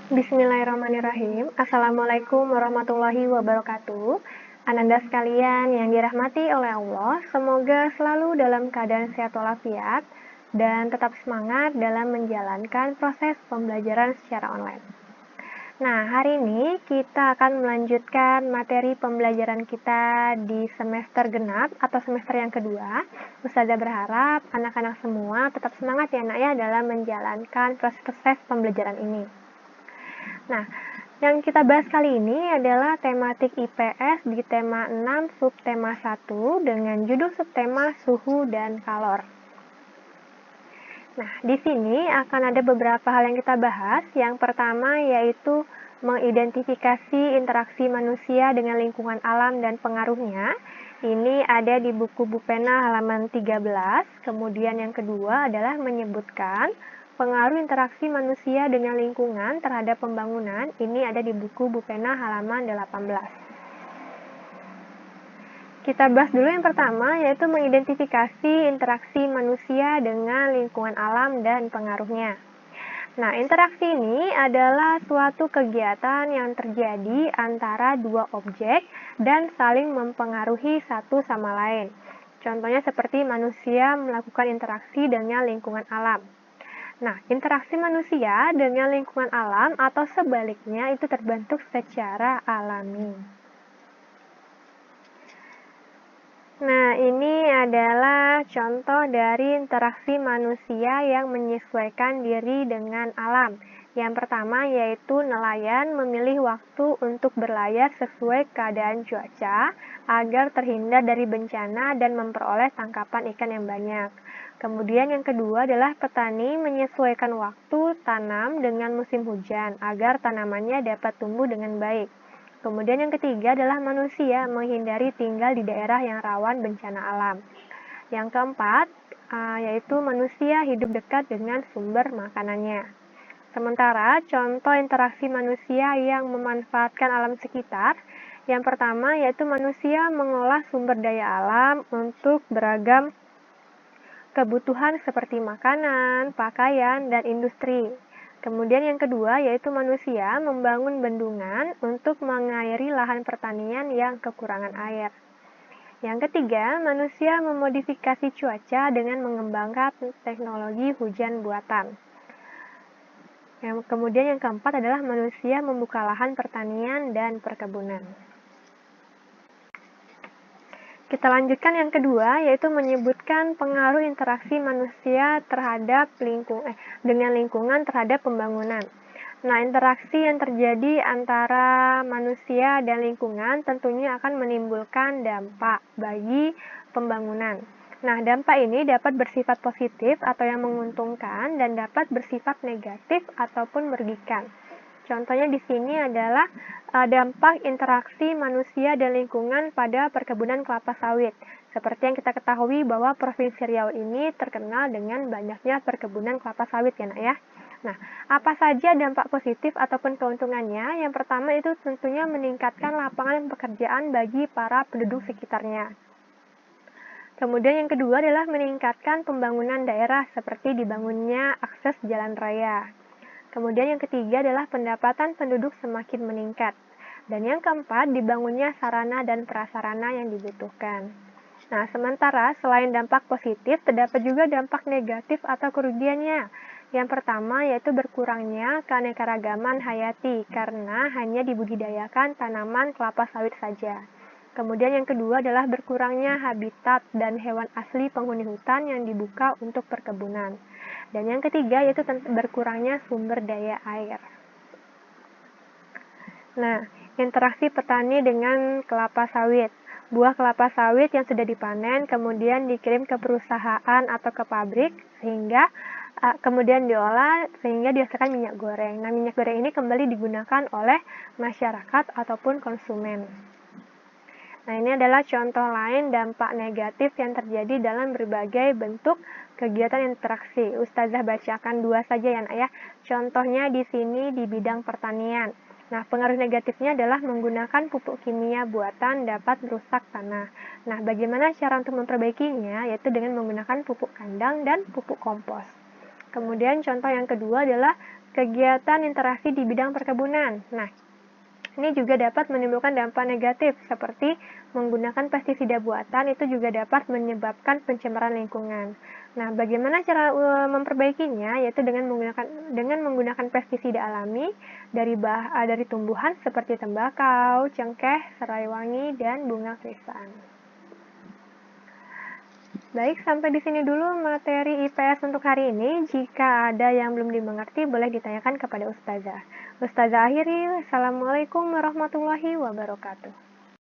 Bismillahirrahmanirrahim. Assalamualaikum warahmatullahi wabarakatuh. Ananda sekalian yang dirahmati oleh Allah, semoga selalu dalam keadaan sehat walafiat dan tetap semangat dalam menjalankan proses pembelajaran secara online. Nah, hari ini kita akan melanjutkan materi pembelajaran kita di semester genap atau semester yang kedua. Ustazah berharap anak-anak semua tetap semangat ya nak ya dalam menjalankan proses pembelajaran ini. Nah, yang kita bahas kali ini adalah tematik IPS di tema 6 subtema 1 dengan judul subtema suhu dan kalor. Nah, di sini akan ada beberapa hal yang kita bahas. Yang pertama yaitu mengidentifikasi interaksi manusia dengan lingkungan alam dan pengaruhnya. Ini ada di buku Bupena halaman 13. Kemudian yang kedua adalah menyebutkan pengaruh interaksi manusia dengan lingkungan terhadap pembangunan. Ini ada di buku Bupena halaman 18. Kita bahas dulu yang pertama, yaitu mengidentifikasi interaksi manusia dengan lingkungan alam dan pengaruhnya. Nah, interaksi ini adalah suatu kegiatan yang terjadi antara dua objek dan saling mempengaruhi satu sama lain. Contohnya seperti manusia melakukan interaksi dengan lingkungan alam. Nah, interaksi manusia dengan lingkungan alam atau sebaliknya itu terbentuk secara alami. Nah, ini adalah contoh dari interaksi manusia yang menyesuaikan diri dengan alam. Yang pertama yaitu nelayan memilih waktu untuk berlayar sesuai keadaan cuaca agar terhindar dari bencana dan memperoleh tangkapan ikan yang banyak. Kemudian yang kedua adalah petani menyesuaikan waktu tanam dengan musim hujan agar tanamannya dapat tumbuh dengan baik. Kemudian yang ketiga adalah manusia menghindari tinggal di daerah yang rawan bencana alam. Yang keempat yaitu manusia hidup dekat dengan sumber makanannya. Sementara contoh interaksi manusia yang memanfaatkan alam sekitar, yang pertama yaitu manusia mengolah sumber daya alam untuk beragam kebutuhan seperti makanan, pakaian, dan industri. Kemudian yang kedua yaitu manusia membangun bendungan untuk mengairi lahan pertanian yang kekurangan air. Yang ketiga, manusia memodifikasi cuaca dengan mengembangkan teknologi hujan buatan. Kemudian yang keempat adalah manusia membuka lahan pertanian dan perkebunan. Kita lanjutkan yang kedua, yaitu menyebutkan pengaruh interaksi manusia terhadap dengan lingkungan terhadap pembangunan. Nah, interaksi yang terjadi antara manusia dan lingkungan tentunya akan menimbulkan dampak bagi pembangunan. Nah, dampak ini dapat bersifat positif atau yang menguntungkan dan dapat bersifat negatif ataupun merugikan. Contohnya di sini adalah dampak interaksi manusia dan lingkungan pada perkebunan kelapa sawit. Seperti yang kita ketahui bahwa Provinsi Riau ini terkenal dengan banyaknya perkebunan kelapa sawit ya nak ya. Nah, apa saja dampak positif ataupun keuntungannya? Yang pertama itu tentunya meningkatkan lapangan pekerjaan bagi para penduduk sekitarnya. Kemudian yang kedua adalah meningkatkan pembangunan daerah seperti dibangunnya akses jalan raya. Kemudian yang ketiga adalah pendapatan penduduk semakin meningkat. Dan yang keempat, dibangunnya sarana dan prasarana yang dibutuhkan. Nah, sementara selain dampak positif, terdapat juga dampak negatif atau kerugiannya. Yang pertama yaitu berkurangnya keanekaragaman hayati karena hanya dibudidayakan tanaman kelapa sawit saja. Kemudian yang kedua adalah berkurangnya habitat dan hewan asli penghuni hutan yang dibuka untuk perkebunan. Dan yang ketiga yaitu berkurangnya sumber daya air. Nah, interaksi petani dengan kelapa sawit. Buah kelapa sawit yang sudah dipanen kemudian dikirim ke perusahaan atau ke pabrik sehingga kemudian diolah sehingga dihasilkan minyak goreng. Nah, minyak goreng ini kembali digunakan oleh masyarakat ataupun konsumen. Nah, ini adalah contoh lain dampak negatif yang terjadi dalam berbagai bentuk kegiatan interaksi. Ustazah bacakan dua saja ya nak ya. Contohnya di sini di bidang pertanian. Nah, pengaruh negatifnya adalah menggunakan pupuk kimia buatan dapat merusak tanah. Nah, bagaimana cara untuk memperbaikinya? Yaitu dengan menggunakan pupuk kandang dan pupuk kompos. Kemudian contoh yang kedua adalah kegiatan interaksi di bidang perkebunan. Nah, ini juga dapat menimbulkan dampak negatif seperti menggunakan pestisida buatan itu juga dapat menyebabkan pencemaran lingkungan. Nah, bagaimana cara memperbaikinya? Yaitu dengan menggunakan pestisida alami dari tumbuhan seperti tembakau, cengkeh, serai wangi, dan bunga krisan. Baik, sampai di sini dulu materi IPS untuk hari ini. Jika ada yang belum dimengerti, boleh ditanyakan kepada Ustazah. Ustazah akhiri, Assalamualaikum warahmatullahi wabarakatuh.